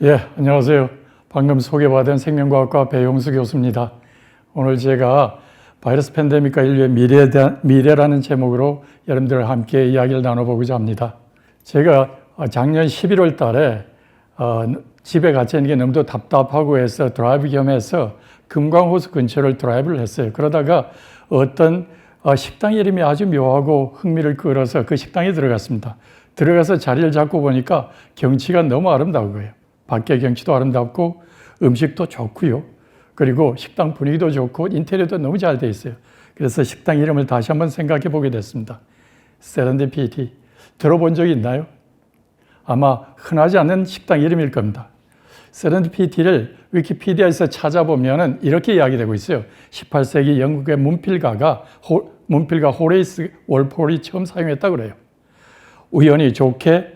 예, 안녕하세요. 방금 소개받은 생명과학과 배용수 교수입니다. 오늘 제가 바이러스 팬데믹과 인류의 미래라는 제목으로 여러분들과 함께 이야기를 나눠보고자 합니다. 제가 작년 11월 달에 집에 갇혀 있는 게 너무 답답하고 해서 드라이브 겸해서 금강호수 근처를 드라이브를 했어요. 그러다가 어떤 식당 이름이 아주 묘하고 흥미를 끌어서 그 식당에 들어갔습니다. 들어가서 자리를 잡고 보니까 경치가 너무 아름다운 거예요. 밖의 경치도 아름답고 음식도 좋고요. 그리고 식당 분위기도 좋고 인테리어도 너무 잘 돼 있어요. 그래서 식당 이름을 다시 한번 생각해 보게 됐습니다. 세렌디피티. 들어본 적이 있나요? 아마 흔하지 않은 식당 이름일 겁니다. 세렌디피티를 위키피디아에서 찾아보면 이렇게 이야기되고 있어요. 18세기 영국의 문필가 호레이스 월폴이 처음 사용했다고 그래요. 우연히 좋게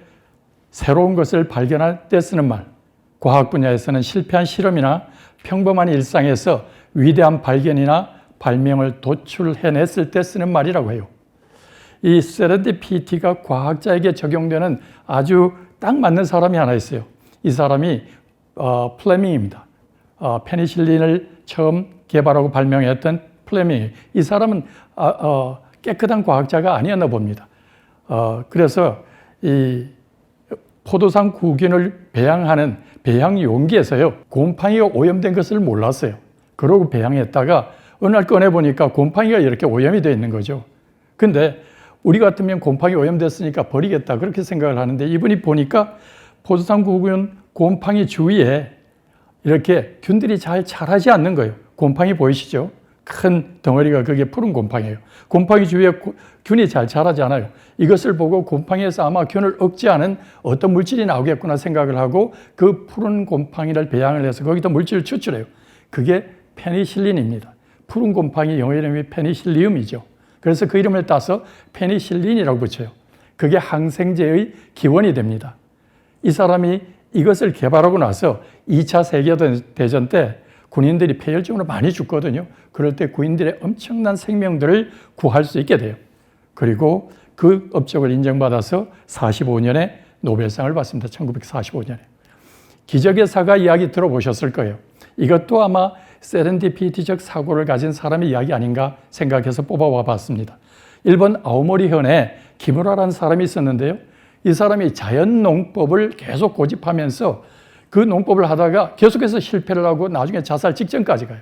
새로운 것을 발견할 때 쓰는 말. 과학 분야에서는 실패한 실험이나 평범한 일상에서 위대한 발견이나 발명을 도출해냈을 때 쓰는 말이라고 해요. 이 세렌디피티가 과학자에게 적용되는 아주 딱 맞는 사람이 하나 있어요. 이 사람이 플레밍입니다. 페니실린을 처음 개발하고 발명했던 플레밍. 이 사람은 깨끗한 과학자가 아니었나 봅니다. 그래서 이 포도상 구균을 배양하는 배양 용기에서요, 곰팡이가 오염된 것을 몰랐어요. 그러고 배양했다가 어느 날 꺼내보니까 곰팡이가 이렇게 오염이 되어 있는 거죠. 근데 우리 같으면 곰팡이 오염됐으니까 버리겠다 그렇게 생각을 하는데 이분이 보니까 포도상 구균 곰팡이 주위에 이렇게 균들이 잘 자라지 않는 거예요. 곰팡이 보이시죠? 큰 덩어리가 그게 푸른 곰팡이에요. 곰팡이 주위에 균이 잘 자라지 않아요. 이것을 보고 곰팡이에서 아마 균을 억제하는 어떤 물질이 나오겠구나 생각을 하고 그 푸른 곰팡이를 배양을 해서 거기다 물질을 추출해요. 그게 페니실린입니다. 푸른 곰팡이 영어 이름이 페니실리움이죠. 그래서 그 이름을 따서 페니실린이라고 붙여요. 그게 항생제의 기원이 됩니다. 이 사람이 이것을 개발하고 나서 2차 세계대전 때 군인들이 폐혈증으로 많이 죽거든요. 그럴 때 군인들의 엄청난 생명들을 구할 수 있게 돼요. 그리고 그 업적을 인정받아서 45년에 노벨상을 받습니다. 1945년에. 기적의 사과 이야기 들어보셨을 거예요. 이것도 아마 세렌디피티적 사고를 가진 사람의 이야기 아닌가 생각해서 뽑아와 봤습니다. 일본 아오모리현에 기무라라는 사람이 있었는데요. 이 사람이 자연농법을 계속 고집하면서 그 농법을 하다가 계속해서 실패를 하고 나중에 자살 직전까지 가요.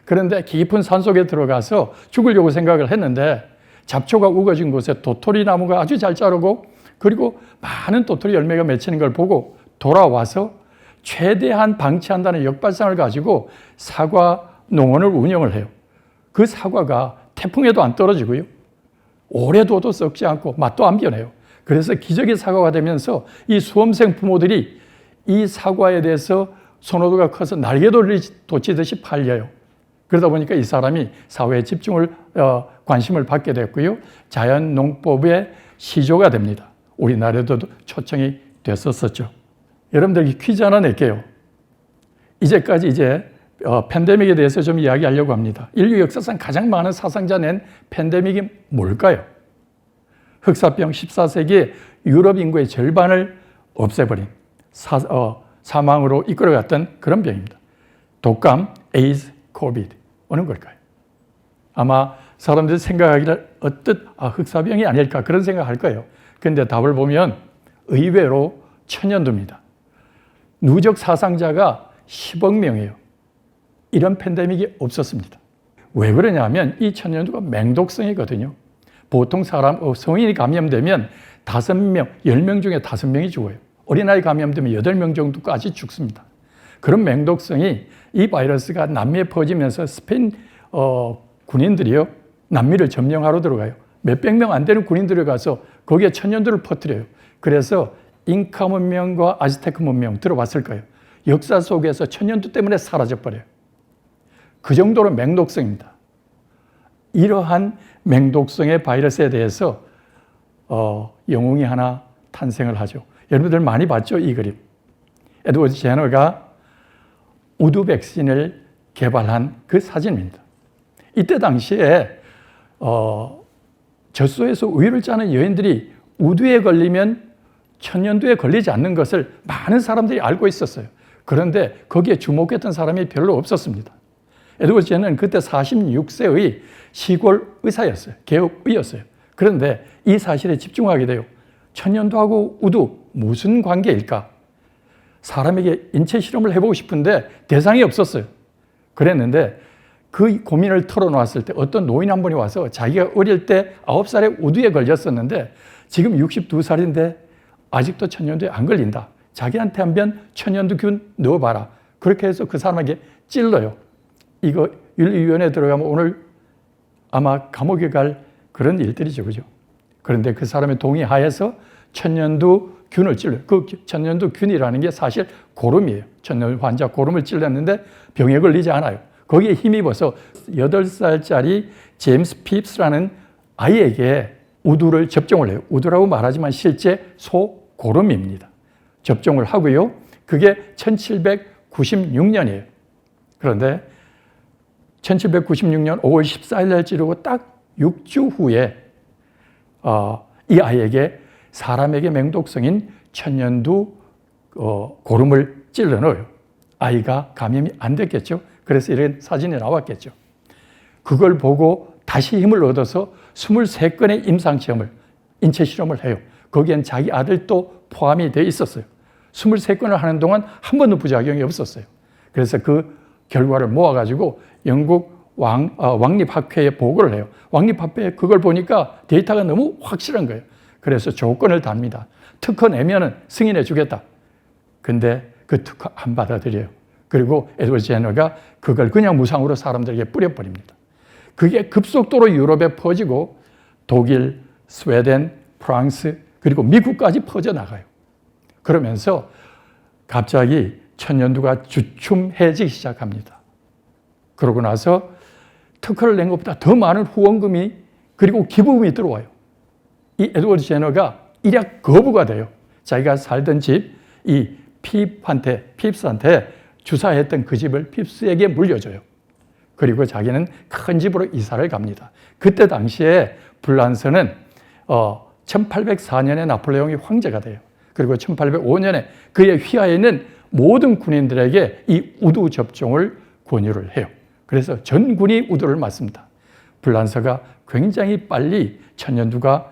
그런데 깊은 산속에 들어가서 죽으려고 생각을 했는데 잡초가 우거진 곳에 도토리 나무가 아주 잘 자라고 그리고 많은 도토리 열매가 맺히는 걸 보고 돌아와서 최대한 방치한다는 역발상을 가지고 사과 농원을 운영을 해요. 그 사과가 태풍에도 안 떨어지고요. 오래 둬도 썩지 않고 맛도 안 변해요. 그래서 기적의 사과가 되면서 이 수험생 부모들이 이 사과에 대해서 선호도가 커서 날개돌이 돋치듯이 팔려요. 그러다 보니까 이 사람이 사회에 관심을 받게 됐고요. 자연농법의 시조가 됩니다. 우리나라에도 초청이 됐었죠. 여러분들 퀴즈 하나 낼게요. 이제까지 팬데믹에 대해서 좀 이야기하려고 합니다. 인류 역사상 가장 많은 사상자 낸 팬데믹이 뭘까요? 흑사병 14세기에 유럽 인구의 절반을 없애버린 사망으로 이끌어갔던 그런 병입니다. 독감, 에이즈, 코비드 어느 걸까요? 아마 사람들이 생각하기를 흑사병이 아닐까 그런 생각할 거예요. 그런데 답을 보면 의외로 천연두입니다. 누적 사상자가 10억 명이에요. 이런 팬데믹이 없었습니다. 왜 그러냐면 이 천연두가 맹독성이거든요. 보통 성인이 감염되면 5명, 10명 중에 5명이 죽어요. 어린아이 감염되면 8명 정도까지 죽습니다. 그런 맹독성이 이 바이러스가 남미에 퍼지면서 스페인 군인들이요. 남미를 점령하러 들어가요. 몇백 명 안 되는 군인들이 가서 거기에 천연두를 퍼뜨려요. 그래서 잉카 문명과 아즈테크 문명 들어봤을 거예요. 역사 속에서 천연두 때문에 사라져버려요. 그 정도로 맹독성입니다. 이러한 맹독성의 바이러스에 대해서 영웅이 하나 탄생을 하죠. 여러분들 많이 봤죠? 이 그림. 에드워드 제너가 우두 백신을 개발한 그 사진입니다. 이때 당시에 젖소에서 우유를 짜는 여인들이 우두에 걸리면 천연두에 걸리지 않는 것을 많은 사람들이 알고 있었어요. 그런데 거기에 주목했던 사람이 별로 없었습니다. 에드워드 제너는 그때 46세의 시골 의사였어요. 개업의였어요. 그런데 이 사실에 집중하게 돼요. 천연두하고 우두 무슨 관계일까? 사람에게 인체 실험을 해보고 싶은데 대상이 없었어요. 그랬는데 그 고민을 털어놓았을 때 어떤 노인 한 분이 와서 자기가 어릴 때 9살에 우두에 걸렸었는데 지금 62살인데 아직도 천연두에 안 걸린다. 자기한테 한번 천연두균 넣어봐라. 그렇게 해서 그 사람에게 찔러요. 이거 윤리위원회에 들어가면 오늘 아마 감옥에 갈 그런 일들이죠. 그죠? 그런데 그 사람의 동의하에서 천연두균을 찔러요. 그 천연두균이라는 게 사실 고름이에요. 천연 환자 고름을 찔렀는데 병에 걸리지 않아요. 거기에 힘입어서 8살짜리 제임스 핍스라는 아이에게 우두를 접종을 해요. 우두라고 말하지만 실제 소고름입니다. 접종을 하고요. 그게 1796년이에요. 그런데 1796년 5월 14일 날 찌르고 딱 6주 후에 이 아이에게 사람에게 맹독성인 천연두 고름을 찔러 넣어요. 아이가 감염이 안 됐겠죠. 그래서 이런 사진이 나왔겠죠. 그걸 보고 다시 힘을 얻어서 23건의 임상시험을, 인체 실험을 해요. 거기엔 자기 아들도 포함이 되어 있었어요. 23건을 하는 동안 한 번도 부작용이 없었어요. 그래서 그 결과를 모아가지고 영국 왕립학회에 보고를 해요. 왕립학회에 그걸 보니까 데이터가 너무 확실한 거예요. 그래서 조건을 답니다. 특허 내면은 승인해 주겠다. 근데 그 특허 안 받아들여요. 그리고 에드워드 제너가 그걸 그냥 무상으로 사람들에게 뿌려버립니다. 그게 급속도로 유럽에 퍼지고 독일, 스웨덴, 프랑스 그리고 미국까지 퍼져나가요. 그러면서 갑자기 천연두가 주춤해지기 시작합니다. 그러고 나서 특허를 낸 것보다 더 많은 후원금이 그리고 기부금이 들어와요. 이 에드워드 제너가 일약 거부가 돼요. 자기가 살던 집, 이 핍스한테 주사했던 그 집을 핍스에게 물려줘요. 그리고 자기는 큰 집으로 이사를 갑니다. 그때 당시에 불란서는 1804년에 나폴레옹이 황제가 돼요. 그리고 1805년에 그의 휘하에 있는 모든 군인들에게 이 우두 접종을 권유를 해요. 그래서 전 군이 우두를 맞습니다. 불란서가 굉장히 빨리 천연두가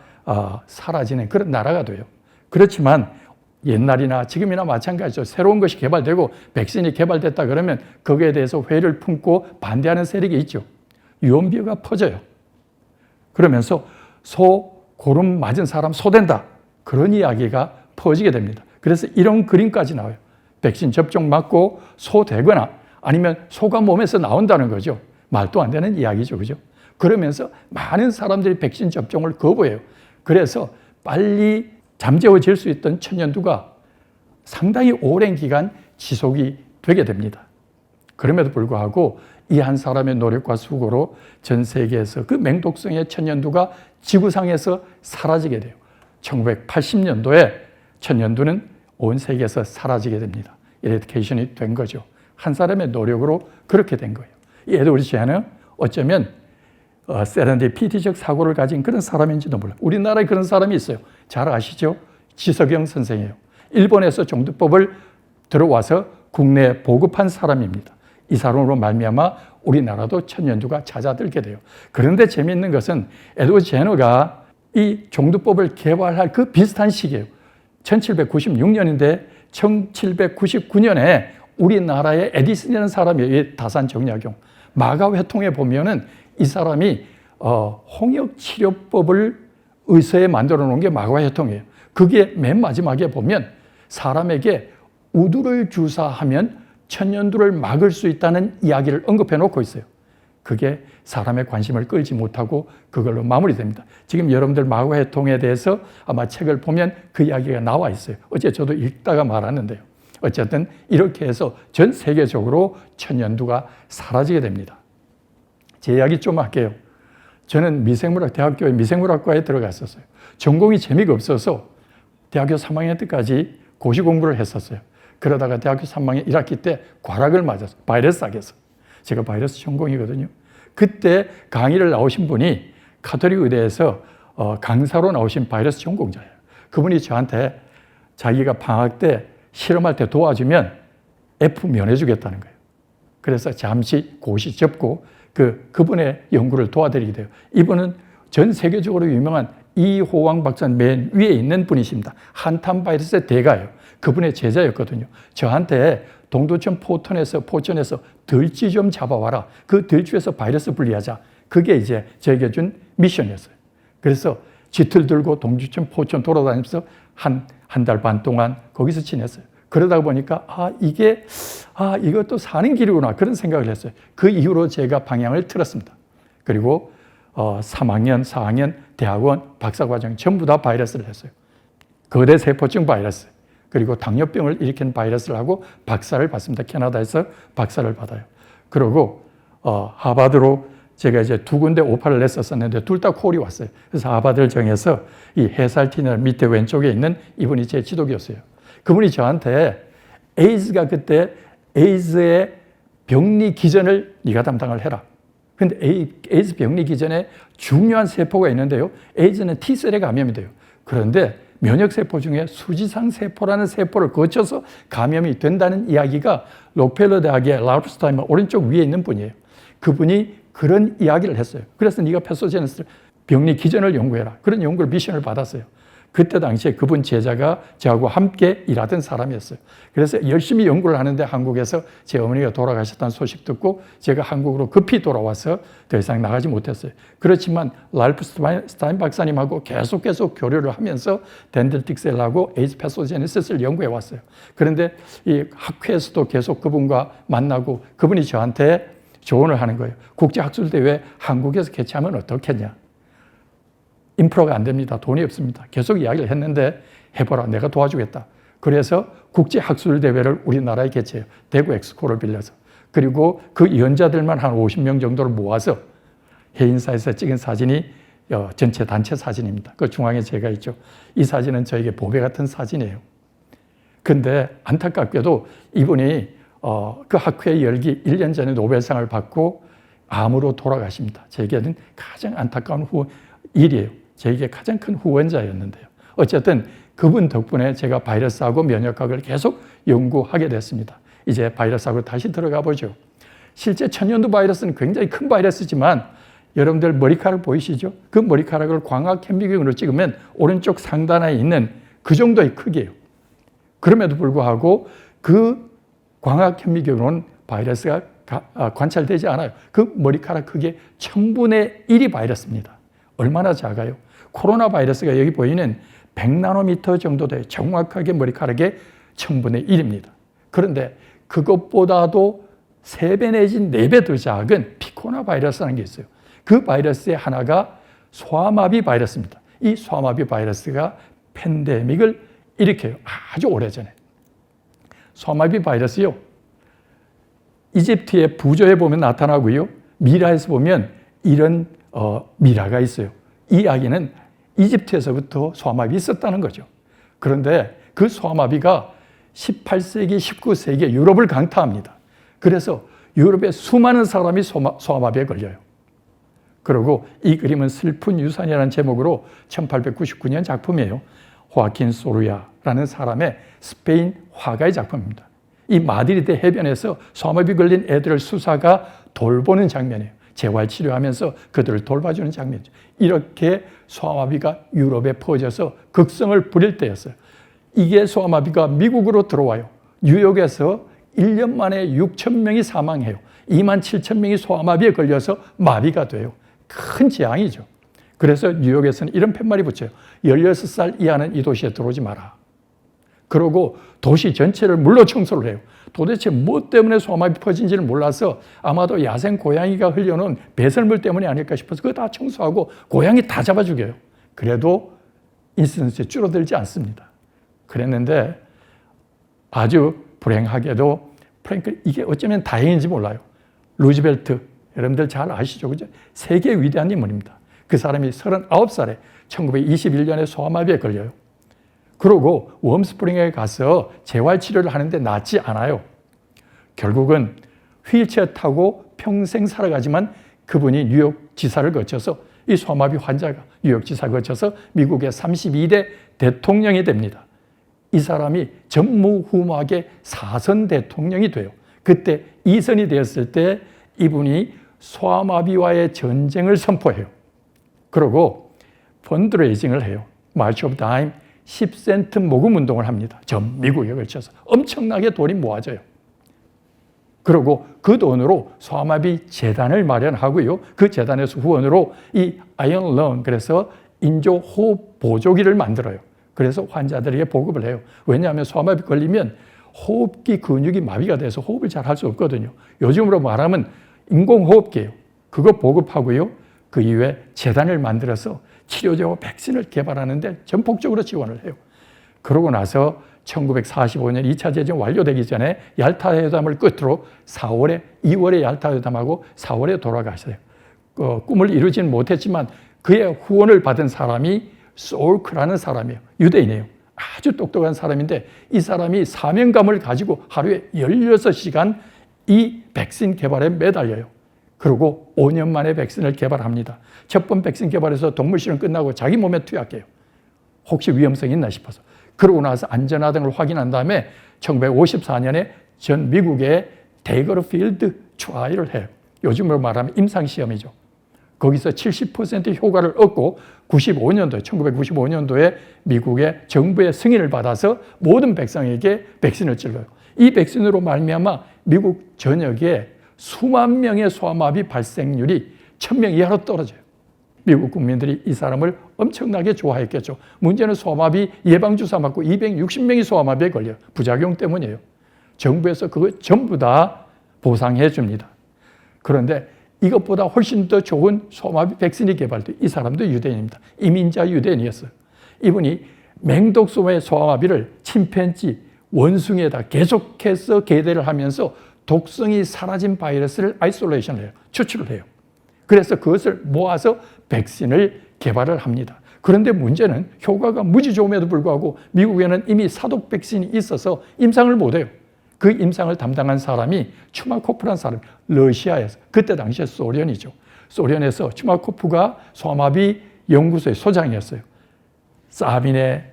사라지는 그런 나라가 돼요. 그렇지만 옛날이나 지금이나 마찬가지죠. 새로운 것이 개발되고 백신이 개발됐다 그러면 거기에 대해서 회의를 품고 반대하는 세력이 있죠. 유언비어가 퍼져요. 그러면서 고름 맞은 사람 소된다. 그런 이야기가 퍼지게 됩니다. 그래서 이런 그림까지 나와요. 백신 접종 맞고 소되거나 아니면 소가 몸에서 나온다는 거죠. 말도 안 되는 이야기죠. 그죠? 그러면서 많은 사람들이 백신 접종을 거부해요. 그래서 빨리 잠재워질 수 있던 천연두가 상당히 오랜 기간 지속이 되게 됩니다. 그럼에도 불구하고 이 한 사람의 노력과 수고로 전 세계에서 그 맹독성의 천연두가 지구상에서 사라지게 돼요. 1980년도에 천연두는 온 세계에서 사라지게 됩니다. 이레디케이션이 된 거죠. 한 사람의 노력으로 그렇게 된 거예요. 이 에드워드 제너는 어쩌면 세렌디피티적 사고를 가진 그런 사람인지도 몰라요. 우리나라에 그런 사람이 있어요. 잘 아시죠? 지석영 선생이에요. 일본에서 종두법을 들어와서 국내에 보급한 사람입니다. 이 사람으로 말미암아 우리나라도 천연두가 잦아들게 돼요. 그런데 재미있는 것은 에드워드 제너가 이 종두법을 개발할 그 비슷한 시기예요. 1796년인데 1799년에 우리나라의 에디슨이라는 사람이 다산정약용 마가회통에 보면은 이 사람이 홍역치료법을 의서에 만들어 놓은 게 마가회통이에요. 그게 맨 마지막에 보면 사람에게 우두를 주사하면 천연두를 막을 수 있다는 이야기를 언급해 놓고 있어요. 그게 사람의 관심을 끌지 못하고 그걸로 마무리됩니다. 지금 여러분들 마가회통에 대해서 아마 책을 보면 그 이야기가 나와 있어요. 어제 저도 읽다가 말았는데요. 어쨌든 이렇게 해서 전 세계적으로 천연두가 사라지게 됩니다. 제 이야기 좀 할게요. 저는 대학교의 미생물학과에 들어갔었어요. 전공이 재미가 없어서 대학교 3학년 때까지 고시 공부를 했었어요. 그러다가 대학교 3학년 1학기 때 과락을 맞았어요. 바이러스 학에서. 제가 바이러스 전공이거든요. 그때 강의를 나오신 분이 가톨릭 의대에서 강사로 나오신 바이러스 전공자예요. 그분이 저한테 자기가 방학 때 실험할 때 도와주면 F 면해주겠다는 거예요. 그래서 잠시 고시 접고 그분의 연구를 도와드리게 돼요. 이분은 전 세계적으로 유명한 이호왕 박사는 맨 위에 있는 분이십니다. 한탄 바이러스의 대가예요. 그분의 제자였거든요. 저한테 동두천 포천에서 들쥐 좀 잡아와라. 그 들쥐에서 바이러스 분리하자. 그게 이제 저에게 준 미션이었어요. 그래서 짙을 들고 동두천 포천 돌아다니면서 한 달 반 동안 거기서 지냈어요. 그러다 보니까 이것도 사는 길이구나 그런 생각을 했어요. 그 이후로 제가 방향을 틀었습니다. 그리고 3학년, 4학년, 대학원, 박사과정 전부 다 바이러스를 했어요. 거대 세포증 바이러스, 그리고 당뇨병을 일으킨 바이러스를 하고 박사를 받습니다. 캐나다에서 박사를 받아요. 그리고 하버드로 제가 이제 2군데 오파를 냈었는데 둘 다 콜이 왔어요. 그래서 하버드를 정해서 이 해살티널 밑에 왼쪽에 있는 이분이 제 지도교수예요. 그분이 저한테 그때 에이즈의 병리 기전을 네가 담당을 해라. 근데 에이즈 병리 기전에 중요한 세포가 있는데요. 에이즈는 T셀에 감염이 돼요. 그런데 면역세포 중에 수지상 세포라는 세포를 거쳐서 감염이 된다는 이야기가 록펠러 대학의 랄프 스타인먼 오른쪽 위에 있는 분이에요. 그분이 그런 이야기를 했어요. 그래서 네가 패소제네스 병리 기전을 연구해라. 그런 연구를 미션을 받았어요. 그때 당시에 그분 제자가 저하고 함께 일하던 사람이었어요. 그래서 열심히 연구를 하는데 한국에서 제 어머니가 돌아가셨다는 소식 듣고 제가 한국으로 급히 돌아와서 더 이상 나가지 못했어요. 그렇지만 랄프 스타인 박사님하고 계속 교류를 하면서 덴드리틱셀하고 에이즈 패소제네시스를 연구해 왔어요. 그런데 이 학회에서도 계속 그분과 만나고 그분이 저한테 조언을 하는 거예요. 국제학술대회 한국에서 개최하면 어떻겠냐. 인프라가 안 됩니다. 돈이 없습니다. 계속 이야기를 했는데 해보라. 내가 도와주겠다. 그래서 국제학술대회를 우리나라에 개최해요. 대구 엑스코를 빌려서. 그리고 그 연자들만 한 50명 정도를 모아서 해인사에서 찍은 사진이 전체 단체 사진입니다. 그 중앙에 제가 있죠. 이 사진은 저에게 보배 같은 사진이에요. 근데 안타깝게도 이분이 그 학회 열기 1년 전에 노벨상을 받고 암으로 돌아가십니다. 제게는 가장 안타까운 일이에요. 제게 가장 큰 후원자였는데요. 어쨌든 그분 덕분에 제가 바이러스하고 면역학을 계속 연구하게 됐습니다. 이제 바이러스하고 다시 들어가 보죠. 실제 천연두 바이러스는 굉장히 큰 바이러스지만 여러분들 머리카락 보이시죠? 그 머리카락을 광학 현미경으로 찍으면 오른쪽 상단에 있는 그 정도의 크기예요. 그럼에도 불구하고 그 광학 현미경으로는 바이러스가 관찰되지 않아요. 그 머리카락 크기의 1000분의 1이 바이러스입니다. 얼마나 작아요? 코로나 바이러스가 여기 보이는 100나노미터 정도 돼요. 정확하게 머리카락의 1000분의 1입니다. 그런데 그것보다도 3배 내지 4배 더 작은 피코나 바이러스라는 게 있어요. 그 바이러스의 하나가 소아마비 바이러스입니다. 이 소아마비 바이러스가 팬데믹을 일으켜요. 아주 오래전에. 소아마비 바이러스요. 이집트의 부조에 보면 나타나고요. 미라에서 보면 이런 미라가 있어요. 이 이야기는 이집트에서부터 소아마비 있었다는 거죠. 그런데 그 소아마비가 18세기, 19세기에 유럽을 강타합니다. 그래서 유럽의 수많은 사람이 소아마비에 걸려요. 그리고 이 그림은 슬픈 유산이라는 제목으로 1899년 작품이에요. 호아킨 소르야라는 사람의 스페인 화가의 작품입니다. 이 마드리드 해변에서 소아마비 걸린 애들을 수사가 돌보는 장면이에요. 재활치료하면서 그들을 돌봐주는 장면이죠. 이렇게 소아마비가 유럽에 퍼져서 극성을 부릴 때였어요. 이게 소아마비가 미국으로 들어와요. 뉴욕에서 1년 만에 6,000명이 사망해요. 27,000명이 소아마비에 걸려서 마비가 돼요. 큰 재앙이죠. 그래서 뉴욕에서는 이런 팻말이 붙여요. 16살 이하는 이 도시에 들어오지 마라. 그러고 도시 전체를 물로 청소를 해요. 도대체 뭐 때문에 소아마비 퍼진지를 몰라서 아마도 야생 고양이가 흘려놓은 배설물 때문이 아닐까 싶어서 그거 다 청소하고 고양이 다 잡아 죽여요. 그래도 인시던스 줄어들지 않습니다. 그랬는데 아주 불행하게도 이게 어쩌면 다행인지 몰라요. 루즈벨트, 여러분들 잘 아시죠? 그죠? 세계 위대한 인물입니다. 그 사람이 39살에 1921년에 소아마비에 걸려요. 그러고 웜스프링에 가서 재활치료를 하는데 낫지 않아요. 결국은 휠체어 타고 평생 살아가지만 그분이 뉴욕 지사를 거쳐서 이 소아마비 환자가 뉴욕 지사를 거쳐서 미국의 32대 대통령이 됩니다. 이 사람이 전무후무하게 4선 대통령이 돼요. 그때 2선이 되었을 때 이분이 소아마비와의 전쟁을 선포해요. 그리고 펀드레이징을 해요. 마치 오브 타임 10센트 모금 운동을 합니다. 전 미국에 걸쳐서 엄청나게 돈이 모아져요. 그리고 그 돈으로 소아마비 재단을 마련하고요. 그 재단에서 후원으로 이 아이언 런, 그래서 인조 호흡 보조기를 만들어요. 그래서 환자들에게 보급을 해요. 왜냐하면 소아마비 걸리면 호흡기 근육이 마비가 돼서 호흡을 잘 할 수 없거든요. 요즘으로 말하면 인공호흡기예요. 그거 보급하고요. 그 이후에 재단을 만들어서 치료제와 백신을 개발하는데 전폭적으로 지원을 해요. 그러고 나서 1945년 2차 대전이 완료되기 전에 얄타 회담을 끝으로 2월에 얄타 회담하고 4월에 돌아가셨어요. 꿈을 이루지는 못했지만 그의 후원을 받은 사람이 소울크라는 사람이에요. 유대인이에요. 아주 똑똑한 사람인데 이 사람이 사명감을 가지고 하루에 16시간 이 백신 개발에 매달려요. 그리고 5년 만에 백신을 개발합니다. 첫 번 백신 개발해서 동물 실험 끝나고 자기 몸에 투약해요. 혹시 위험성이 있나 싶어서. 그러고 나서 안전하다는 걸 확인한 다음에 1954년에 전 미국의 데이거필드 트라이를 해요. 요즘으로 말하면 임상시험이죠. 거기서 70% 효과를 얻고 1995년도에 미국의 정부의 승인을 받아서 모든 백성에게 백신을 찔러요. 이 백신으로 말미암아 미국 전역에 수만 명의 소아마비 발생률이 1000명 이하로 떨어져요. 미국 국민들이 이 사람을 엄청나게 좋아했겠죠. 문제는 소아마비 예방주사 맞고 260명이 소아마비에 걸려요. 부작용 때문이에요. 정부에서 그거 전부 다 보상해 줍니다. 그런데 이것보다 훨씬 더 좋은 소아마비 백신이 개발돼. 이 사람도 유대인입니다. 이민자 유대인이었어요. 이분이 맹독소의 소아마비를 침팬지, 원숭이에다 계속해서 개대를 하면서 독성이 사라진 바이러스를 아이솔레이션을 해요. 추출을 해요. 그래서 그것을 모아서 백신을 개발을 합니다. 그런데 문제는 효과가 무지 좋음에도 불구하고 미국에는 이미 사독 백신이 있어서 임상을 못해요. 그 임상을 담당한 사람이 추마코프라는 사람, 러시아에서, 그때 당시에 소련이죠. 소련에서 추마코프가 소아마비 연구소의 소장이었어요. 사빈의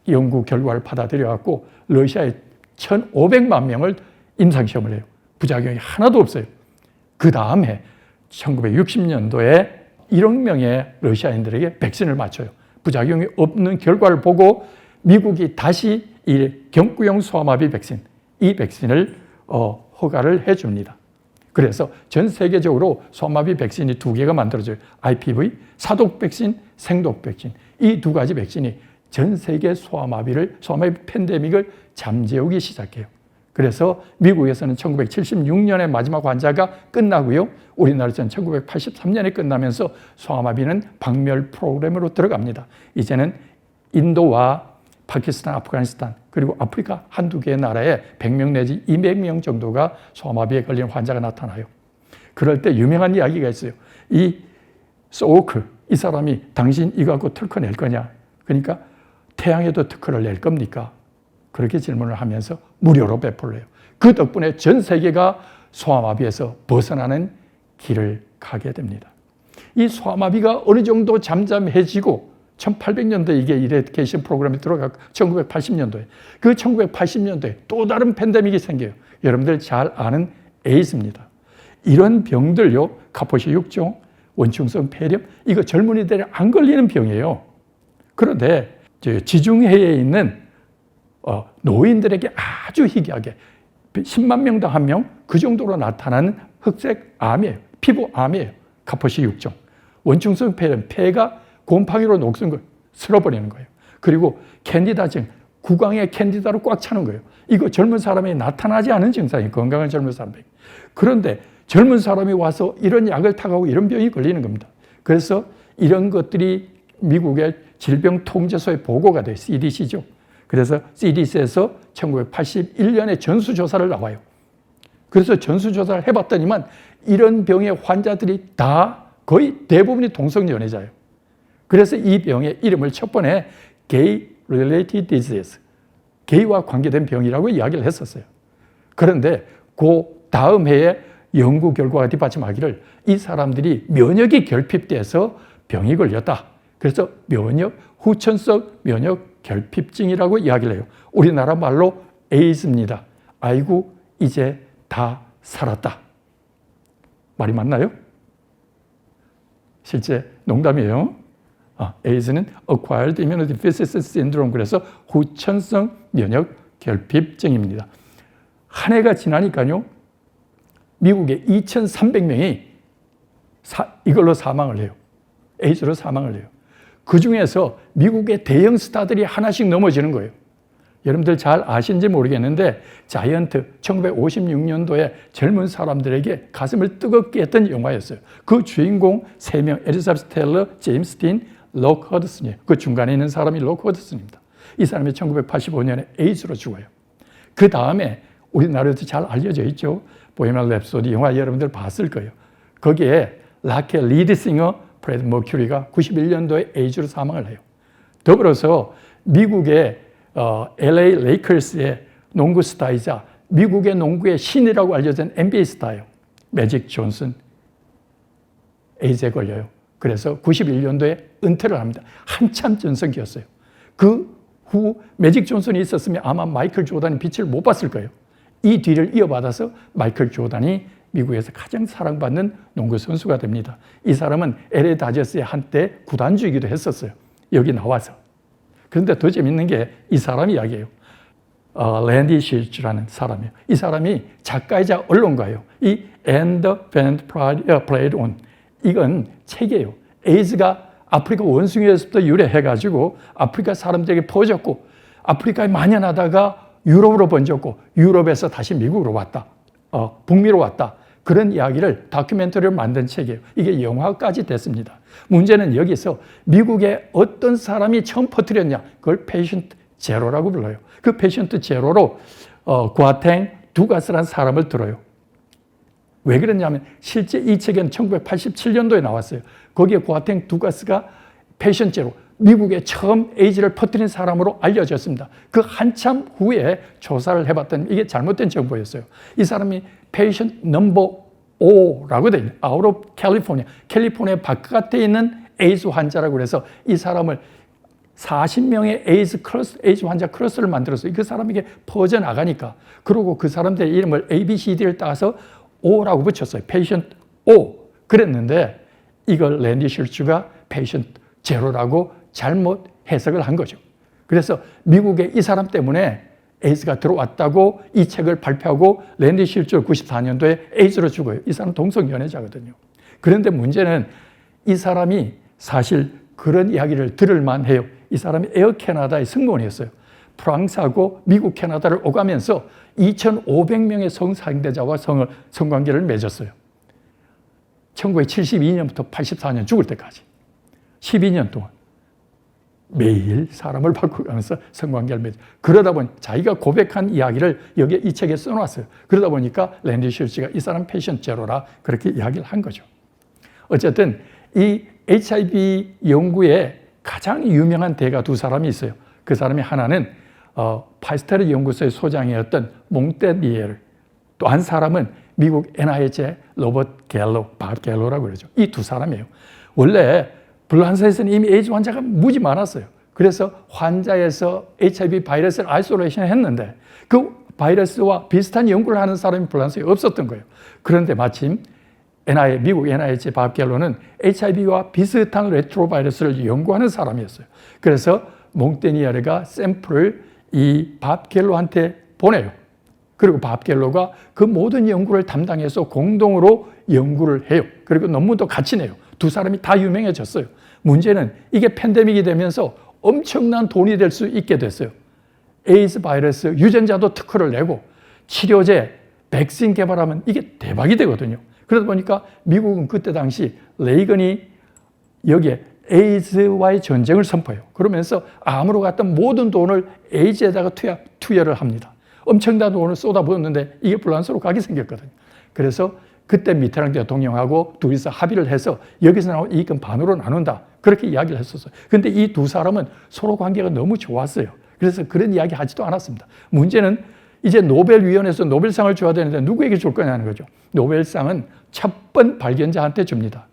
연구 결과를 받아들여갖고 러시아에 1,500만 명을 임상시험을 해요. 부작용이 하나도 없어요. 그 다음에 1960년도에 1억 명의 러시아인들에게 백신을 맞춰요. 부작용이 없는 결과를 보고 미국이 다시 이 경구용 소아마비 백신, 이 백신을 허가를 해줍니다. 그래서 전 세계적으로 소아마비 백신이 2개가 만들어져요. IPV, 사독 백신, 생독 백신. 이 2가지 백신이 전 세계 소아마비 팬데믹을 잠재우기 시작해요. 그래서 미국에서는 1976년에 마지막 환자가 끝나고요. 우리나라에서는 1983년에 끝나면서 소아마비는 박멸 프로그램으로 들어갑니다. 이제는 인도와 파키스탄, 아프가니스탄, 그리고 아프리카 한두 개의 나라에 100명 내지 200명 정도가 소아마비에 걸린 환자가 나타나요. 그럴 때 유명한 이야기가 있어요. 이 소우크, 이 사람이 당신 이거 갖고 특허 낼 거냐? 그러니까 태양에도 특허를 낼 겁니까? 그렇게 질문을 하면서 무료로 배포를 해요. 그 덕분에 전 세계가 소아마비에서 벗어나는 길을 가게 됩니다. 이 소아마비가 어느 정도 잠잠해지고 1800년도에 이게 이레디케이션 프로그램에 들어가고 1980년도에 그 1980년도에 또 다른 팬데믹이 생겨요. 여러분들 잘 아는 에이즈입니다. 이런 병들요. 카포시 6종, 원충성 폐렴, 이거 젊은이들이 안 걸리는 병이에요. 그런데 지중해에 있는 노인들에게 아주 희귀하게 10만 명당 1명 그 정도로 나타나는 흑색 암이에요. 피부암이에요. 카포시 6종. 원충성 폐렴, 폐가 곰팡이로 녹슨 걸 쓸어버리는 거예요. 그리고 캔디다증, 구강에 캔디다로 꽉 차는 거예요. 이거 젊은 사람이 나타나지 않은 증상이에요. 건강한 젊은 사람에게. 그런데 젊은 사람이 와서 이런 약을 타가고 이런 병이 걸리는 겁니다. 그래서 이런 것들이 미국의 질병통제소에 보고가 돼요. CDC죠. 그래서 CDC에서 1981년에 전수조사를 나와요. 그래서 전수조사를 해봤더니만 이런 병의 환자들이 다 거의 대부분이 동성연애자예요. 그래서 이 병의 이름을 첫 번에 Gay Related Disease, 게이와 관계된 병이라고 이야기를 했었어요. 그런데 그 다음 해에 연구 결과가 뒷받침하기를 이 사람들이 면역이 결핍돼서 병이 걸렸다. 그래서 후천성 면역 결핍증이라고 이야기를 해요. 우리나라 말로 에이즈입니다. 아이고 이제 다 살았다. 말이 맞나요? 실제 농담이에요. 에이즈는 Acquired Immunodeficiency Syndrome, 그래서 후천성 면역 결핍증입니다. 한 해가 지나니까요, 미국에 2,300명이 이걸로 사망을 해요. 에이즈로 사망을 해요. 그 중에서 미국의 대형 스타들이 하나씩 넘어지는 거예요. 여러분들 잘 아시는지 모르겠는데 자이언트 1956년도에 젊은 사람들에게 가슴을 뜨겁게 했던 영화였어요. 그 주인공 3명, 엘리자베스 테일러, 제임스 딘, 록 허드슨이에요. 그 중간에 있는 사람이 록 허드슨입니다. 이 사람이 1985년에 에이즈로 죽어요. 그 다음에 우리나라에도 잘 알려져 있죠. 보헤미안 랩소디 영화 여러분들 봤을 거예요. 거기에 라켈 리드싱어, 프레드 머큐리가 91년도에 에이즈로 사망을 해요. 더불어서 미국의 LA 레이커스의 농구 스타이자 미국의 농구의 신이라고 알려진 NBA 스타예요. 매직 존슨, 에이즈에 걸려요. 그래서 91년도에 은퇴를 합니다. 한참 전성기였어요. 그 후 매직 존슨이 있었으면 아마 마이클 조던이 빛을 못 봤을 거예요. 이 뒤를 이어받아서 마이클 조던이 미국에서 가장 사랑받는 농구 선수가 됩니다. 이 사람은 LA 다저스의 한때 구단주이기도 했었어요. 여기 나와서. 그런데 더 재밌는 게 이 사람 이야기예요. 랜디 실즈라는 사람이에요. 이 사람이 작가이자 언론가예요. 이 And the Band Played On, 이건 책이에요. 에이즈가 아프리카 원숭이에서부터 유래해가지고 아프리카 사람들에게 퍼졌고 아프리카에 만연하다가 유럽으로 번졌고 유럽에서 다시 미국으로 왔다. 북미로 왔다. 그런 이야기를 다큐멘터리로 만든 책이에요. 이게 영화까지 됐습니다. 문제는 여기서 미국의 어떤 사람이 처음 퍼뜨렸냐. 그걸 페이션트 제로라고 불러요. 그 페이션트 제로로 과탱 두가스라는 사람을 들어요. 왜 그랬냐면 실제 이 책은 1987년도에 나왔어요. 거기에 과탱 두가스가 페이션트 제로, 미국에 처음 에이즈를 퍼뜨린 사람으로 알려졌습니다. 그 한참 후에 조사를 해봤더니 이게 잘못된 정보였어요. 이 사람이 페이션트 넘버 5라고 돼 있는, 아웃 오브 캘리포니아 바깥에 있는 에이즈 환자라고 그래서 이 사람을 40명의 에이즈 환자 클러스를 만들었어요. 그 사람에게 퍼져나가니까. 그리고 그 사람들의 이름을 ABCD를 따서 O라고 붙였어요. 페이션트 O. 그랬는데 이걸 랜디 실츠가 페이션트 제로라고 잘못 해석을 한 거죠. 그래서 미국에 이 사람 때문에 에이즈가 들어왔다고 이 책을 발표하고 랜디 실츠 94년도에 에이즈로 죽어요. 이 사람 동성연애자거든요. 그런데 문제는 이 사람이 사실 그런 이야기를 들을만 해요. 이 사람이 에어 캐나다의 승무원이었어요. 프랑스하고 미국 캐나다를 오가면서 2,500명의 성상대자와 성관계를 맺었어요. 1972년부터 84년 죽을 때까지 12년 동안 매일 사람을 바꾸면서 성관계를 맺어요. 그러다 보니 자기가 고백한 이야기를 여기에 이 책에 써놨어요. 그러다 보니까 랜디 실츠가 이 사람 페이션트 제로라 그렇게 이야기를 한 거죠. 어쨌든 이 HIV 연구에 가장 유명한 대가 두 사람이 있어요. 그 사람이 하나는 파스테르 연구소의 소장이었던 몽테니에르, 또 한 사람은 미국 NIH의 로버트 갤로, 밥 갤로라고 그러죠. 이 두 사람이에요. 원래 불란서에서는 이미 에이즈 환자가 무지 많았어요. 그래서 환자에서 HIV 바이러스를 아이솔레이션 했는데 그 바이러스와 비슷한 연구를 하는 사람이 불란서에 없었던 거예요. 그런데 마침 미국 NIH 밥 갤로는 HIV와 비슷한 레트로바이러스를 연구하는 사람이었어요. 그래서 몽테니에르가 샘플을 이 밥 갤로한테 보내요. 그리고 밥 갤로가 그 모든 연구를 담당해서 공동으로 연구를 해요. 그리고 논문도 같이 내요. 두 사람이 다 유명해졌어요. 문제는 이게 팬데믹이 되면서 엄청난 돈이 될 수 있게 됐어요. 에이즈 바이러스 유전자도 특허를 내고 치료제, 백신 개발하면 이게 대박이 되거든요. 그러다 보니까 미국은 그때 당시 레이건이 여기에 에이즈와의 전쟁을 선포해요. 그러면서 암으로 갔던 모든 돈을 에이즈에다가 투여를 합니다. 엄청난 돈을 쏟아부었는데 이게 불란서로 가게 생겼거든요. 그래서 그때 미테랑 대통령하고 둘이서 합의를 해서 여기서 나온 이익은 반으로 나눈다. 그렇게 이야기를 했었어요. 그런데 이 두 사람은 서로 관계가 너무 좋았어요. 그래서 그런 이야기 하지도 않았습니다. 문제는 이제 노벨위원회에서 노벨상을 줘야 되는데 누구에게 줄 거냐는 거죠. 노벨상은 첫 번 발견자한테 줍니다.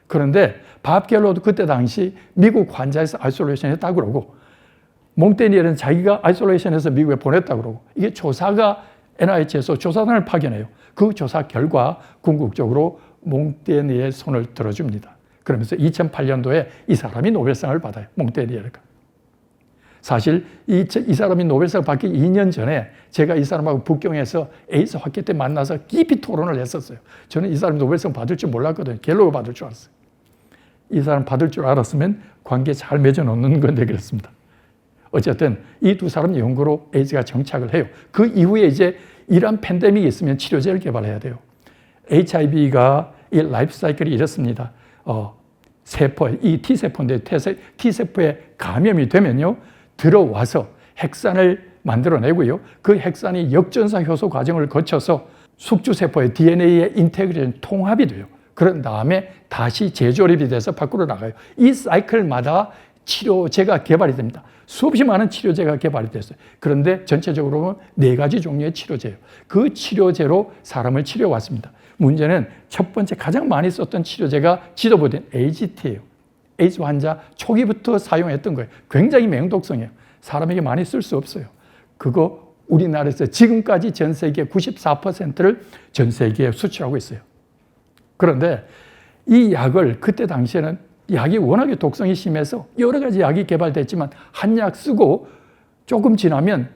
그런데 밥 갤로도 그때 당시 미국 환자에서 아이솔레이션 했다고 그러고 몽테니에르는 자기가 아이솔레이션해서 미국에 보냈다고 그러고, 이게 조사가 NIH에서 조사단을 파견해요. 그 조사 결과 궁극적으로 몽테니에르의 손을 들어줍니다. 그러면서 2008년도에 이 사람이 노벨상을 받아요. 몽테니에르가. 사실 이 사람이 노벨상을 받기 2년 전에 제가 이 사람하고 북경에서 에이즈 학회 때 만나서 깊이 토론을 했었어요. 저는 이 사람이 노벨상 받을 줄 몰랐거든요. 갤로가 받을 줄 알았어요. 이 사람 받을 줄 알았으면 관계 잘 맺어놓는 건데 그랬습니다. 어쨌든 이 두 사람 연구로 에이즈가 정착을 해요. 그 이후에 이제 이런 팬데믹이 있으면 치료제를 개발해야 돼요. HIV가 이 라이프 사이클이 이렇습니다. 세포, 이 T세포인데 T세포에 감염이 되면요. 들어와서 핵산을 만들어내고요. 그 핵산이 역전사 효소 과정을 거쳐서 숙주세포의 DNA의 인테그레이션 통합이 돼요. 그런 다음에 다시 재조립이 돼서 밖으로 나가요. 이 사이클마다 치료제가 개발이 됩니다. 수없이 많은 치료제가 개발이 됐어요. 그런데 전체적으로 보면 4가지 종류의 치료제예요. 그 치료제로 사람을 치료해왔습니다. 문제는 첫 번째 가장 많이 썼던 치료제가 지도부된 AZT예요. 에이즈 환자 초기부터 사용했던 거예요. 굉장히 맹독성이에요. 사람에게 많이 쓸 수 없어요. 그거 우리나라에서 지금까지 전 세계 94%를 전 세계에 수출하고 있어요. 그런데 이 약을 그때 당시에는 약이 워낙에 독성이 심해서 여러 가지 약이 개발됐지만 한 약 쓰고 조금 지나면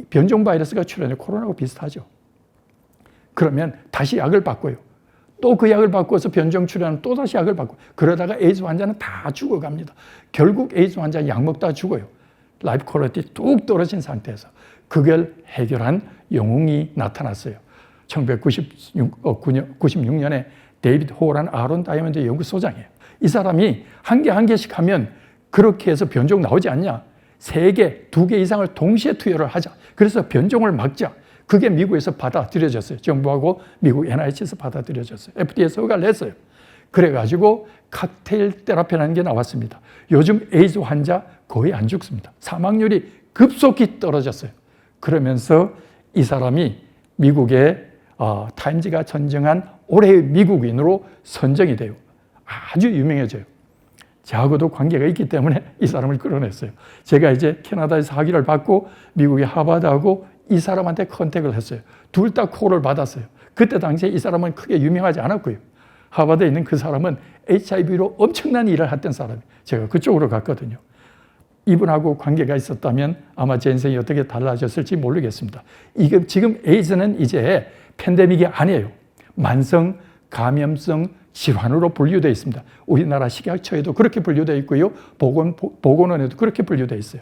변종 바이러스가 출현해요. 코로나하고 비슷하죠. 그러면 다시 약을 바꿔요. 또 그 약을 바꿔서 변종 출현하면 또 다시 약을 바꿔요. 그러다가 에이즈 환자는 다 죽어갑니다. 결국 에이즈 환자 약 먹다 죽어요. 라이프 퀄리티 뚝 떨어진 상태에서. 그걸 해결한 영웅이 나타났어요. 1996년에 데이비드 호란 아론 다이아몬드 연구소장이에요. 이 사람이 한 개씩 하면 그렇게 해서 변종 나오지 않냐. 3개, 2개 이상을 동시에 투여를 하자. 그래서 변종을 막자. 그게 미국에서 받아들여졌어요. 정부하고 미국 NIH에서 받아들여졌어요. FDA에서 허가를 냈어요. 그래가지고 칵테일 테라피라는 게 나왔습니다. 요즘 에이즈 환자 거의 안 죽습니다. 사망률이 급속히 떨어졌어요. 그러면서 이 사람이 미국의 타임즈가 선정한 올해의 미국인으로 선정이 돼요. 아주 유명해져요. 저하고도 관계가 있기 때문에 이 사람을 끌어냈어요. 제가 이제 캐나다에서 학위를 받고 미국의 하버드하고 이 사람한테 컨택을 했어요. 둘 다 콜을 받았어요. 그때 당시에 이 사람은 크게 유명하지 않았고요. 하버드에 있는 그 사람은 HIV로 엄청난 일을 했던 사람이에요. 제가 그쪽으로 갔거든요. 이분하고 관계가 있었다면 아마 제 인생이 어떻게 달라졌을지 모르겠습니다. 지금 에이즈는 이제 팬데믹이 아니에요. 만성 감염성 질환으로 분류되어 있습니다. 우리나라 식약처에도 그렇게 분류되어 있고요. 보건원에도 그렇게 분류되어 있어요.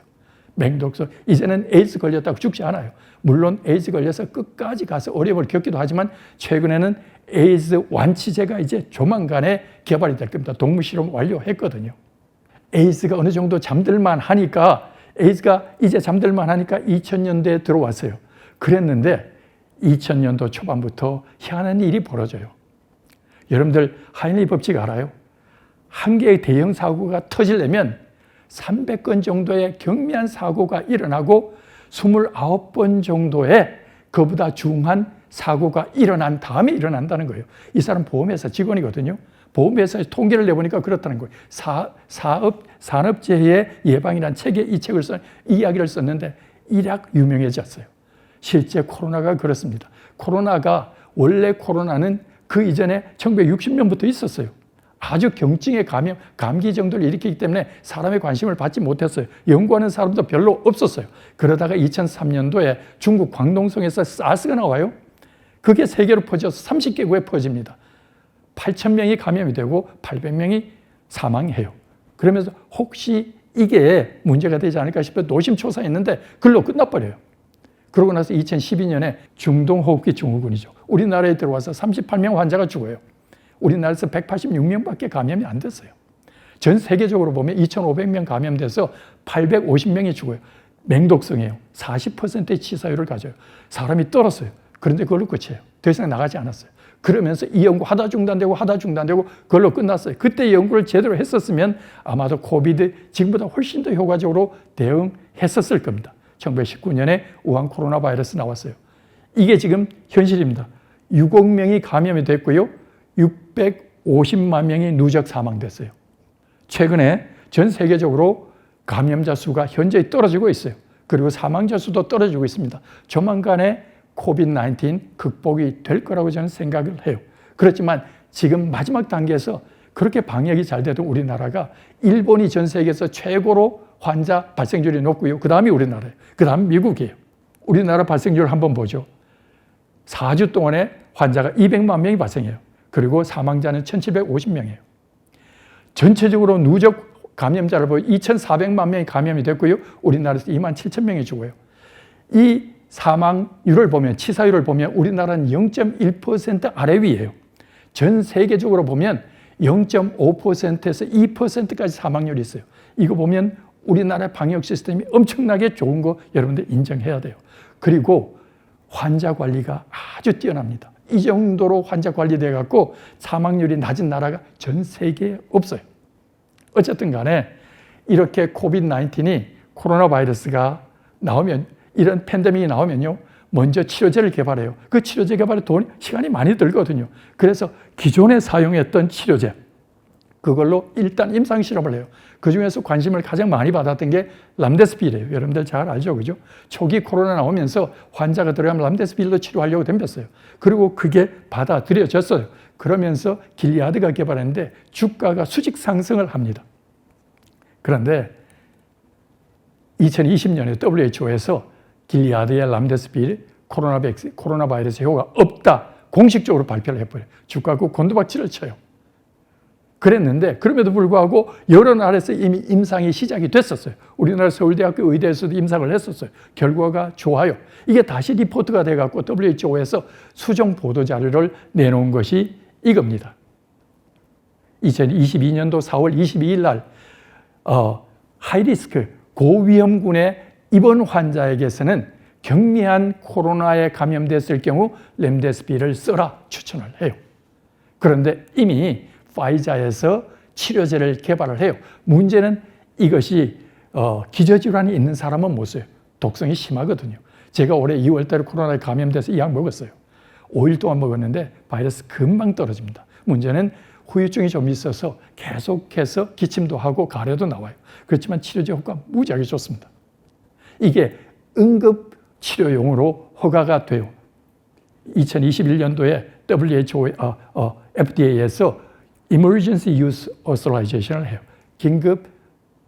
맹독성. 이제는 에이즈 걸렸다고 죽지 않아요. 물론 에이즈 걸려서 끝까지 가서 어려움을 겪기도 하지만 최근에는 에이즈 완치제가 이제 조만간에 개발이 될 겁니다. 동물 실험 완료했거든요. 에이즈가 어느 정도 잠들만 하니까 2000년대에 들어왔어요. 그랬는데 2000년도 초반부터 희한한 일이 벌어져요. 여러분들 하인리 법칙 알아요? 한 개의 대형 사고가 터지려면 300건 정도의 경미한 사고가 일어나고 29번 정도의 그보다 중한 사고가 일어난 다음에 일어난다는 거예요. 이 사람 보험회사 직원이거든요. 보험회사에서 통계를 내보니까 그렇다는 거예요. 산업재해 예방이라는 책에 이 이야기를 썼는데 일약 유명해졌어요. 실제 코로나가 그렇습니다. 원래 코로나는 그 이전에 1960년부터 있었어요. 아주 경증의 감기 정도를 일으키기 때문에 사람의 관심을 받지 못했어요. 연구하는 사람도 별로 없었어요. 그러다가 2003년도에 중국 광동성에서 사스가 나와요. 그게 세계로 퍼져서 30개국에 퍼집니다. 8,000명이 감염이 되고 800명이 사망해요. 그러면서 혹시 이게 문제가 되지 않을까 싶어 노심초사했는데 글로 끝나버려요. 그러고 나서 2012년에 중동호흡기 증후군이죠. 우리나라에 들어와서 38명 환자가 죽어요. 우리나라에서 186명밖에 감염이 안 됐어요. 전 세계적으로 보면 2,500명 감염돼서 850명이 죽어요. 맹독성이에요. 40%의 치사율을 가져요. 사람이 떨었어요. 그런데 그걸로 끝이에요. 더 이상 나가지 않았어요. 그러면서 이 연구 하다 중단되고 그걸로 끝났어요. 그때 연구를 제대로 했었으면 아마도 코비드 지금보다 훨씬 더 효과적으로 대응했었을 겁니다. 1919년에 우한 코로나 바이러스 나왔어요. 이게 지금 현실입니다. 6억 명이 감염이 됐고요. 650만 명이 누적 사망됐어요. 최근에 전 세계적으로 감염자 수가 현저히 떨어지고 있어요. 그리고 사망자 수도 떨어지고 있습니다. 조만간에 코비드-19 극복이 될 거라고 저는 생각을 해요. 그렇지만 지금 마지막 단계에서 그렇게 방역이 잘 돼도 우리나라가 일본이 전 세계에서 최고로 환자 발생률이 높고요. 그 다음이 우리나라예요. 그 다음 미국이에요. 우리나라 발생률 한번 보죠. 4주 동안에 환자가 200만 명이 발생해요. 그리고 사망자는 1,750명이에요. 전체적으로 누적 감염자를 보면 2,400만 명이 감염이 됐고요. 우리나라에서 27,000명이 죽어요. 이 사망률을 보면, 치사율을 보면 우리나라는 0.1% 아래 위예요. 전 세계적으로 보면 0.5%에서 2%까지 사망률이 있어요. 이거 보면 우리나라의 방역 시스템이 엄청나게 좋은 거 여러분들 인정해야 돼요. 그리고 환자 관리가 아주 뛰어납니다. 이 정도로 환자 관리돼 갖고 사망률이 낮은 나라가 전 세계에 없어요. 어쨌든 간에 이렇게 코비드-19이 코로나 바이러스가 나오면, 이런 팬데믹이 나오면요, 먼저 치료제를 개발해요. 그 치료제 개발에 시간이 많이 들거든요. 그래서 기존에 사용했던 치료제, 그걸로 일단 임상 실험을 해요. 그중에서 관심을 가장 많이 받았던 게 람데스빌이에요. 여러분들 잘 알죠, 그죠? 초기 코로나 나오면서 환자가 들어가면 람데스빌로 치료하려고 덤볐어요. 그리고 그게 받아들여졌어요. 그러면서 길리아드가 개발했는데 주가가 수직 상승을 합니다. 그런데 2020년에 WHO에서 길리아드의 람데스빌 코로나 바이러스 효과가 없다 공식적으로 발표를 해버려요. 주가가 곤두박질을 쳐요. 그랬는데 그럼에도 불구하고 여러 나라에서 이미 임상이 시작이 됐었어요. 우리나라 서울대학교 의대에서도 임상을 했었어요. 결과가 좋아요. 이게 다시 리포트가 돼갖고 WHO에서 수정 보도자료를 내놓은 것이 이겁니다. 2022년도 4월 22일 날 하이리스크 고위험군의 입원 환자에게서는 경미한 코로나에 감염됐을 경우 렘데스비를 써라 추천을 해요. 그런데 이미 파이자에서 치료제를 개발을 해요. 문제는 이것이 기저질환이 있는 사람은 못 써요. 독성이 심하거든요. 제가 올해 2월 달에 코로나에 감염돼서 이 약 먹었어요. 5일 동안 먹었는데 바이러스 금방 떨어집니다. 문제는 후유증이 좀 있어서 계속해서 기침도 하고 가래도 나와요. 그렇지만 치료제 효과가 무지하게 좋습니다. 이게 응급 치료용으로 허가가 돼요. 2021년도에 WHO, FDA에서 Emergency Use Authorization을 해요. 긴급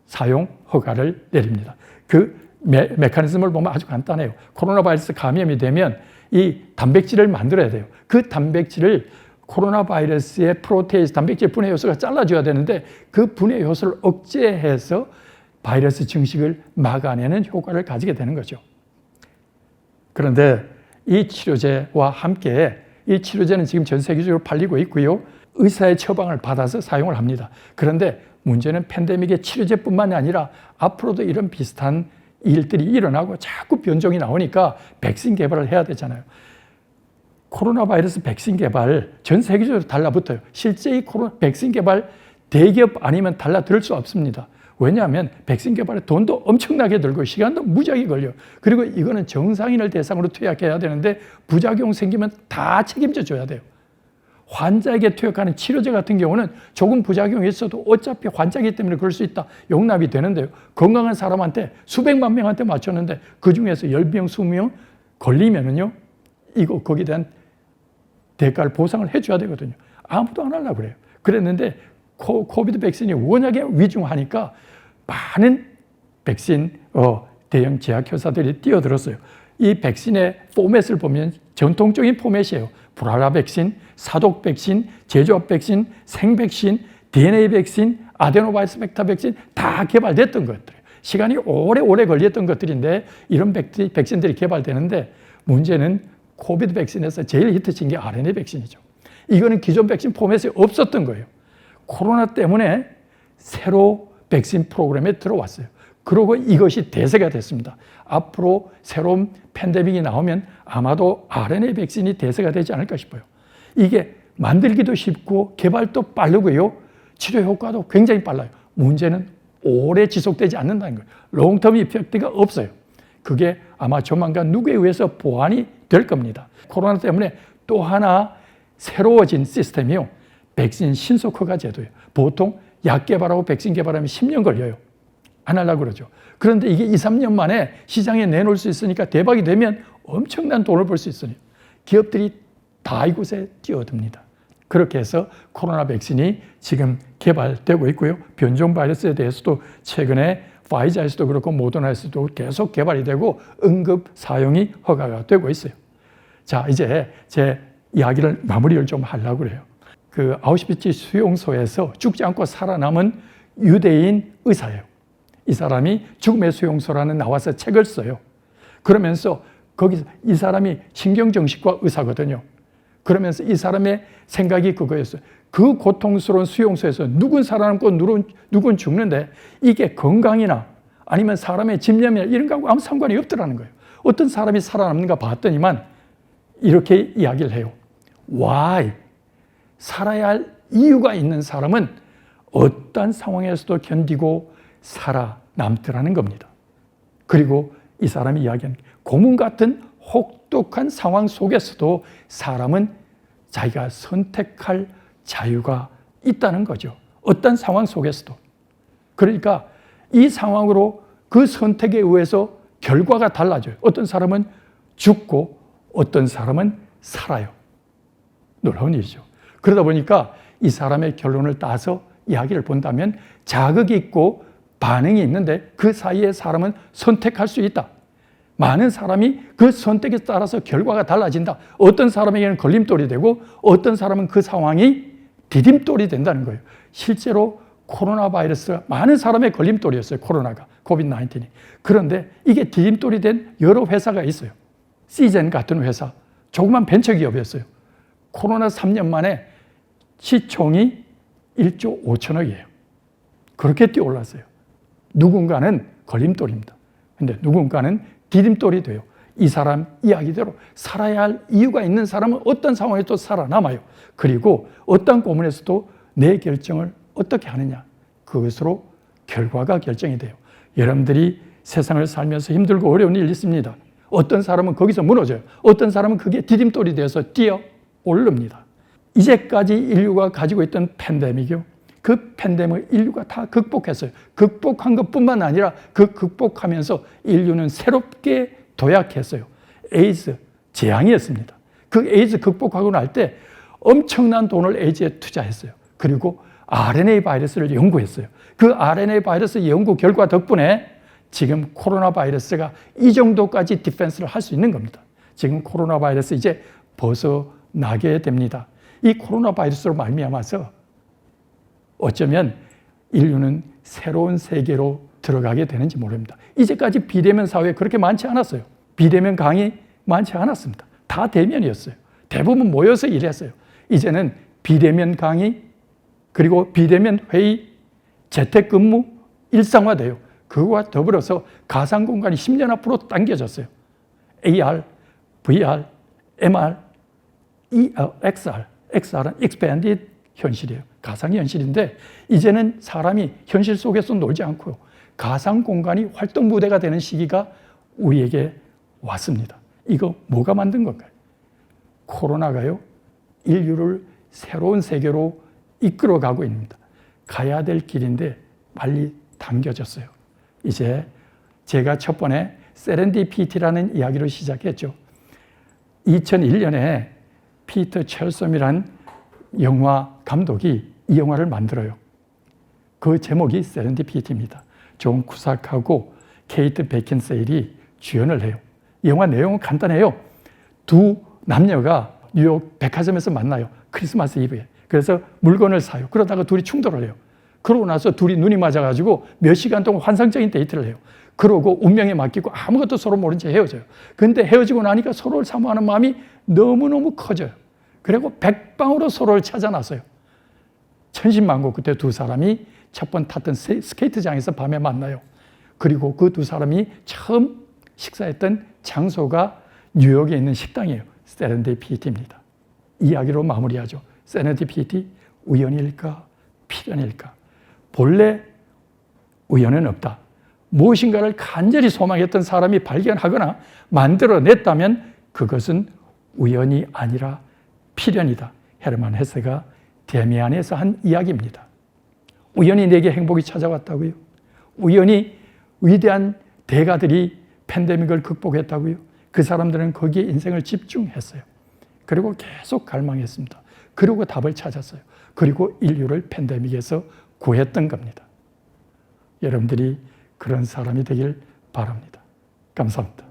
사용 허가를 내립니다. 그 메커니즘을 보면 아주 간단해요. 코로나 바이러스 감염이 되면 이 단백질을 만들어야 돼요. 그 단백질을 코로나 바이러스의 프로테이스, 단백질 분해 요소가 잘라줘야 되는데 그 분해 요소를 억제해서 바이러스 증식을 막아내는 효과를 가지게 되는 거죠. 그런데 이 치료제와 함께, 이 치료제는 지금 전 세계적으로 팔리고 있고요. 의사의 처방을 받아서 사용을 합니다. 그런데 문제는 팬데믹의 치료제뿐만이 아니라 앞으로도 이런 비슷한 일들이 일어나고 자꾸 변종이 나오니까 백신 개발을 해야 되잖아요. 코로나 바이러스 백신 개발 전 세계적으로 달라붙어요. 실제 이 코로나 백신 개발 대기업 아니면 달라들 수 없습니다. 왜냐하면 백신 개발에 돈도 엄청나게 들고 시간도 무지하게 걸려요. 그리고 이거는 정상인을 대상으로 투약해야 되는데 부작용 생기면 다 책임져 줘야 돼요. 환자에게 투약하는 치료제 같은 경우는 조금 부작용이 있어도 어차피 환자이기 때문에 그럴 수 있다. 용납이 되는데요. 건강한 사람한테 수백만 명한테 맞췄는데 그중에서 10명, 20명 걸리면은요. 이거 거기에 대한 대가를 보상을 해줘야 되거든요. 아무도 안 하려고 그래요. 그랬는데 코비드 백신이 워낙에 위중하니까 많은 백신 대형 제약회사들이 뛰어들었어요. 이 백신의 포맷을 보면 전통적인 포맷이에요. 불알아 백신, 사독 백신, 제조업 백신, 생백신, DNA 백신, 아데노바이러스 벡터 백신 다 개발됐던 것들이에요. 시간이 오래 걸렸던 것들인데 이런 백신들이 개발되는데 문제는 코비드 백신에서 제일 히트친 게 RNA 백신이죠. 이거는 기존 백신 포맷이 없었던 거예요. 코로나 때문에 새로 백신 프로그램에 들어왔어요. 그리고 이것이 대세가 됐습니다. 앞으로 새로운 팬데믹이 나오면 아마도 RNA 백신이 대세가 되지 않을까 싶어요. 이게 만들기도 쉽고 개발도 빠르고요. 치료 효과도 굉장히 빨라요. 문제는 오래 지속되지 않는다는 거예요. 롱텀 이펙트가 없어요. 그게 아마 조만간 누구에 의해서 보완이 될 겁니다. 코로나 때문에 또 하나 새로워진 시스템이요. 백신 신속 허가 제도예요. 보통 약 개발하고 백신 개발하면 10년 걸려요. 안 하려고 그러죠. 그런데 이게 2, 3년 만에 시장에 내놓을 수 있으니까 대박이 되면 엄청난 돈을 벌 수 있으니 기업들이 다 이곳에 뛰어듭니다. 그렇게 해서 코로나 백신이 지금 개발되고 있고요. 변종 바이러스에 대해서도 최근에 파이자에서도 그렇고 모더나에서도 계속 개발이 되고 응급 사용이 허가가 되고 있어요. 자, 이제 제 이야기를 마무리를 좀 하려고 그래요. 그 아우슈비츠 수용소에서 죽지 않고 살아남은 유대인 의사예요. 이 사람이 죽음의 수용소라는 나와서 책을 써요. 그러면서 거기서 이 사람이 신경정신과 의사거든요. 그러면서 이 사람의 생각이 그거였어요. 그 고통스러운 수용소에서 누군 살아남고 누군 죽는데 이게 건강이나 아니면 사람의 집념이나 이런 거하고 아무 상관이 없더라는 거예요. 어떤 사람이 살아남는가 봤더니만 이렇게 이야기를 해요. Why? 살아야 할 이유가 있는 사람은 어떠한 상황에서도 견디고 살아남더라는 겁니다. 그리고 이 사람이 이야기하는 고문 같은 혹독한 상황 속에서도 사람은 자기가 선택할 자유가 있다는 거죠. 어떤 상황 속에서도. 그러니까 이 상황으로 그 선택에 의해서 결과가 달라져요. 어떤 사람은 죽고 어떤 사람은 살아요. 놀라운 일이죠. 그러다 보니까 이 사람의 결론을 따서 이야기를 본다면 자극이 있고 반응이 있는데 그 사이에 사람은 선택할 수 있다. 많은 사람이 그 선택에 따라서 결과가 달라진다. 어떤 사람에게는 걸림돌이 되고 어떤 사람은 그 상황이 디딤돌이 된다는 거예요. 실제로 코로나 바이러스가 많은 사람의 걸림돌이었어요. 코로나가, 코비드-19이. 그런데 이게 디딤돌이 된 여러 회사가 있어요. 시젠 같은 회사, 조그만 벤처기업이었어요. 코로나 3년 만에 시총이 1조 5천억이에요. 그렇게 뛰어올랐어요. 누군가는 걸림돌입니다. 근데 누군가는 디딤돌이 돼요. 이 사람 이야기대로 살아야 할 이유가 있는 사람은 어떤 상황에도 살아남아요. 그리고 어떤 고문에서도 내 결정을 어떻게 하느냐. 그것으로 결과가 결정이 돼요. 여러분들이 세상을 살면서 힘들고 어려운 일이 있습니다. 어떤 사람은 거기서 무너져요. 어떤 사람은 그게 디딤돌이 되어서 뛰어 오릅니다. 이제까지 인류가 가지고 있던 팬데믹이요. 그 팬데믹을 인류가 다 극복했어요. 극복한 것뿐만 아니라 그 극복하면서 인류는 새롭게 도약했어요. 에이즈 재앙이었습니다. 그 에이즈 극복하고 날 때 엄청난 돈을 에이즈에 투자했어요. 그리고 RNA 바이러스를 연구했어요. 그 RNA 바이러스 연구 결과 덕분에 지금 코로나 바이러스가 이 정도까지 디펜스를 할 수 있는 겁니다. 지금 코로나 바이러스 이제 벗어나게 됩니다. 이 코로나 바이러스로 말미암아서 어쩌면 인류는 새로운 세계로 들어가게 되는지 모릅니다. 이제까지 비대면 사회 그렇게 많지 않았어요. 비대면 강의 많지 않았습니다. 다 대면이었어요. 대부분 모여서 일했어요. 이제는 비대면 강의 그리고 비대면 회의, 재택근무 일상화돼요. 그거와 더불어서 가상공간이 10년 앞으로 당겨졌어요. AR, VR, MR, XR, XR은 Expanded 현실이에요. 가상현실인데 이제는 사람이 현실 속에서 놀지 않고요. 가상공간이 활동 무대가 되는 시기가 우리에게 왔습니다. 이거 뭐가 만든 건가요? 코로나가요. 인류를 새로운 세계로 이끌어가고 있습니다. 가야 될 길인데 빨리 당겨졌어요. 이제 제가 첫 번에 세렌디피티라는 이야기를 시작했죠. 2001년에 피터 첼섬이라는 영화 감독이 이 영화를 만들어요. 그 제목이 세렌디피티입니다. 존 쿠삭하고 케이트 베킨세일이 주연을 해요. 이 영화 내용은 간단해요. 두 남녀가 뉴욕 백화점에서 만나요. 크리스마스 이브에. 그래서 물건을 사요. 그러다가 둘이 충돌을 해요. 그러고 나서 둘이 눈이 맞아가지고 몇 시간 동안 환상적인 데이트를 해요. 그러고 운명에 맡기고 아무것도 서로 모른 채 헤어져요. 근데 헤어지고 나니까 서로를 사모하는 마음이 너무너무 커져요. 그리고 백방으로 서로를 찾아 나서요. 천신만고 그때 두 사람이 첫 번 탔던 스케이트장에서 밤에 만나요. 그리고 그 두 사람이 처음 식사했던 장소가 뉴욕에 있는 식당이에요. 세렌디피티입니다. 이야기로 마무리하죠. 세렌디피티, 우연일까? 필연일까? 본래 우연은 없다. 무엇인가를 간절히 소망했던 사람이 발견하거나 만들어냈다면 그것은 우연이 아니라 필연이다. 헤르만 헤세가 데미안에서 한 이야기입니다. 우연히 내게 행복이 찾아왔다고요? 우연히 위대한 대가들이 팬데믹을 극복했다고요. 그 사람들은 거기에 인생을 집중했어요. 그리고 계속 갈망했습니다. 그리고 답을 찾았어요. 그리고 인류를 팬데믹에서 구했던 겁니다. 여러분들이 그런 사람이 되길 바랍니다. 감사합니다.